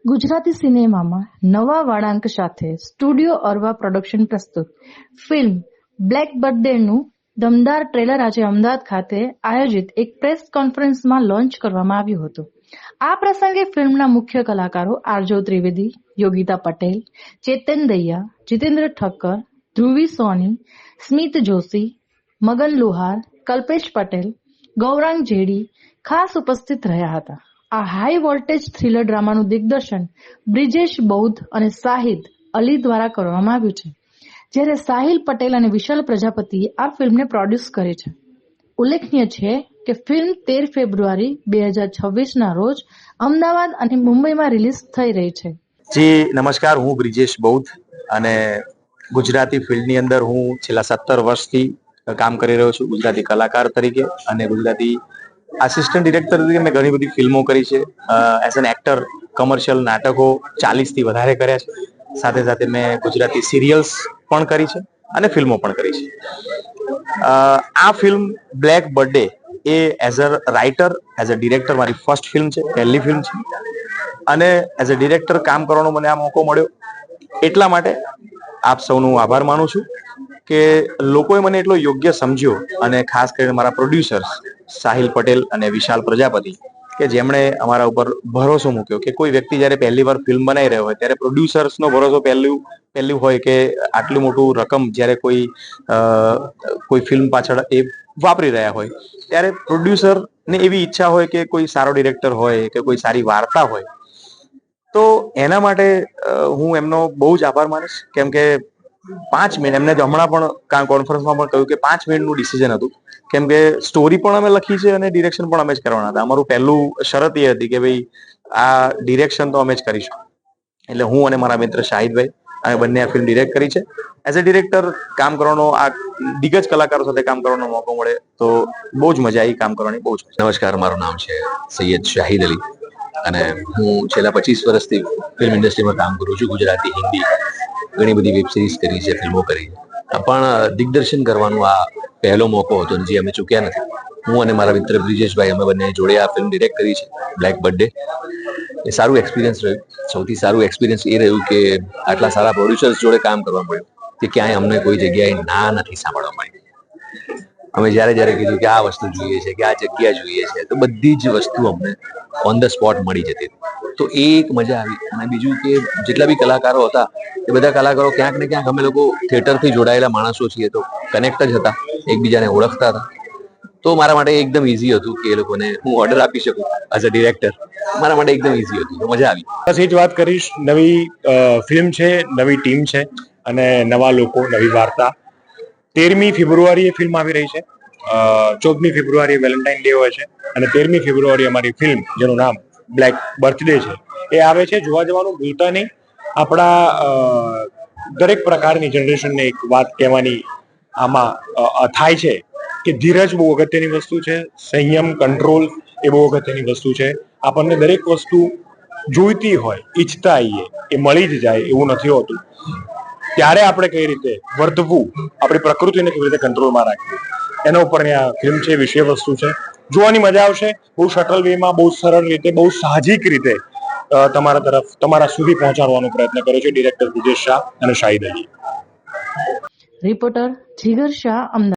ગુજરાતી સિનેમામાં નવા વળાંક સાથે સ્ટુડિયો અરવા પ્રોડક્શન પ્રસ્તુત ફિલ્મ બ્લેક બર્થડેનું દમદાર ટ્રેલર આજે અમદાવાદ ખાતે આયોજિત એક પ્રેસ કોન્ફરન્સમાં લોન્ચ કરવામાં આવ્યું હતું. આ પ્રસંગે ફિલ્મના મુખ્ય કલાકારો આરજો ત્રિવેદી, યોગિતા પટેલ, ચેતન દૈયા, જીતેન્દ્ર ઠક્કર, ધ્રુવી સોની, સ્મિત જોશી, મગન લુહાર, કલ્પેશ પટેલ, ગૌરાંગ જેડી ખાસ ઉપસ્થિત રહ્યા હતા. આ હાઈ વોલ્ટેજ થ્રિલર ડ્રામાનું દિગ્દર્શન બ્રિજેશ બૌદ્ધ અને શાહિદ અલી દ્વારા કરવામાં આવ્યું છે, જ્યારે સાહિલ પટેલ અને વિશાલ પ્રજાપતિએ આ ફિલ્મને પ્રોડ્યુસ કરી છે. ઉલ્લેખનીય છે કે ફિલ્મ 13 ફેબ્રુઆરી 2026ના રોજ અમદાવાદ અને મુંબઈમાં રિલીઝ થઈ રહી છે. જી નમસ્કાર, હું બ્રિજેશ બૌદ્ધ અને ગુજરાતી ફિલ્ડની અંદર હું છેલ્લા 17 વર્ષથી કામ કરી રહ્યો છું ગુજરાતી કલાકાર તરીકે અને ગુજરાતી આસિસ્ટન્ટ ડિરેક્ટર તરીકે મેં ઘણી બધી ફિલ્મો કરી છે. એઝ એન એક્ટર કમર્શિયલ નાટકો 40થી વધારે કર્યા છે. સાથે સાથે મેં ગુજરાતી સિરિયલ્સ પણ કરી છે અને ફિલ્મો પણ કરી છે. આ film black birthday A as a writer, as a director મારી ફર્સ્ટ ફિલ્મ છે, પહેલી ફિલ્મ છે અને એઝ અ ડિરેક્ટર કામ કરવાનો મને આ મોકો મળ્યો. એટલા માટે આપ સૌનો આભાર માનું છું કે લોકોએ મને એટલો યોગ્ય સમજ્યો અને ખાસ કરીને મારા પ્રોડ્યુસર્સ સાહિલ પટેલ અને વિશાલ પ્રજાપતિ કે જેમણે અમારા ઉપર ભરોસો મૂક્યો કે કોઈ વ્યક્તિ જ્યારે પહેલી વાર ફિલ્મ બનાવી રહ્યો હોય ત્યારે પ્રોડ્યુસર્સનો ભરોસો પહેલું હોય કે આટલું મોટું રકમ જ્યારે કોઈ ફિલ્મ પાછળ એ વાપરી રહ્યા હોય ત્યારે પ્રોડ્યુસરને એવી ઈચ્છા હોય કે કોઈ સારો ડિરેક્ટર હોય કે કોઈ સારી વાર્તા હોય. તો એના માટે હું એમનો બહુ જ આભાર માનીશ, કેમ કે 5 મિનિટ એમને હમણાં પણ કોન્ફરન્સમાં પણ કહ્યું કે 5 મિનિટનું ડિસિઝન હતું, કેમ કે સ્ટોરી પણ અમે લખી છે અને ડિરેક્શન પણ અમે જ કરવાના હતા. અમારું પહેલું શરત એ હતી કે ભાઈ આ ડિરેક્શન તો અમે જ કરીશું. એટલે હું અને મારા મિત્ર શાહિદભાઈ અમે બંને આ ફિલ્મ ડિરેક્ટ કરી છે. એઝ અ ડિરેક્ટર કામ કરવાનો, આ દિગ્ગજ કલાકારો સાથે કામ કરવાનો મોકો મળે તો બહુ જ મજા આવી કામ કરવાની. બહુ જ. નમસ્કાર, મારું નામ છે સૈયદ શાહિદ અલી અને હું છેલ્લા 25 વર્ષથી ફિલ્મ ઇન્ડસ્ટ્રીમાં કામ કરું છું. ગુજરાતી, હિન્દી ઘણી બધી વેબ સિરીઝ કરી છે, ફિલ્મો કરી છે, પણ દિગ્દર્શન કરવાનો આ પહેલો મોકો હતો જે અમે ચૂક્યા નથી. હું અને મારા મિત્ર બ્રિજેશભાઈ અમે બંને જોડે આ ફિલ્મ ડિરેક્ટ કરી છે બ્લેક બર્થડે. એ સારું એક્સપિરિયન્સ રહ્યું. સૌથી સારું એક્સપિરિયન્સ એ રહ્યું કે આટલા સારા પ્રોડ્યુસર્સ જોડે કામ કરવા મળ્યું કે ક્યાંય અમને કોઈ જગ્યાએ ના નથી સાંભળવા મળી. અમે જ્યારે કીધું કે આ વસ્તુ જોઈએ છે કે આ જગ્યા જોઈએ છે તો બધી જ વસ્તુ અમને ઓન ધ સ્પોટ મળી જતી હતી. તો એ એક મજા આવી. અને બીજું કે જેટલા બી કલાકારો હતા એ બધા કલાકારો ક્યાંક ને ક્યાંક અમે લોકો થિયેટરથી જોડાયેલા માણસો છીએ તો કનેક્ટ જ હતા, એકબીજાને ઓળખતા હતા. તો મારા માટે એકદમ ઇઝી હતું કે એ લોકોને હું ઓર્ડર આપી શકું એઝ અ ડિરેક્ટર. મારા માટે એકદમ ઇઝી હતું, તો મજા આવી. બસ એ જ વાત કરીશ. નવી ફિલ્મ છે, નવી ટીમ છે અને નવા લોકો, નવી વાર્તા. 13મી ફેબ્રુઆરીએ ફિલ્મ આવી રહી છે. 14મી ફેબ્રુઆરીએ વેલેન્ટાઇન ડે હોય છે અને 13મી ફેબ્રુઆરી અમારી ફિલ્મ જેનું નામ બ્લેક બર્થડે છે એ આવે છે. જોવા જવાનું ભૂલતા નહીં. આપણા દરેક પ્રકારની જનરેશનને એક વાત કહેવાની આમાં થાય છે કે ધીરજ બહુ અગત્યની વસ્તુ છે, સંયમ, કંટ્રોલ એ બહુ અગત્યની વસ્તુ છે. આપણને દરેક વસ્તુ જોઈતી હોય, ઈચ્છતા આવીએ એ મળી જ જાય એવું નથી હોતું. ત્યારે આપણે કઈ રીતે વર્તવું, આપણી પ્રકૃતિને કેવી રીતે કંટ્રોલમાં રાખવી, એના ઉપરની આ ફિલ્મ છે, વિષય વસ્તુ છે. જોવાની મજા આવશે. બહુ શટલ વેમાં, બહુ સરળ રીતે, બહુ સાહજિક રીતે તમારા સુધી પહોંચાડવાનો પ્રયત્ન કર્યો છે ડિરેક્ટર બ્રિજેશ શાહ અને શાહિદ અલી. રિપોર્ટર જીગર શાહ, અમદાવાદ.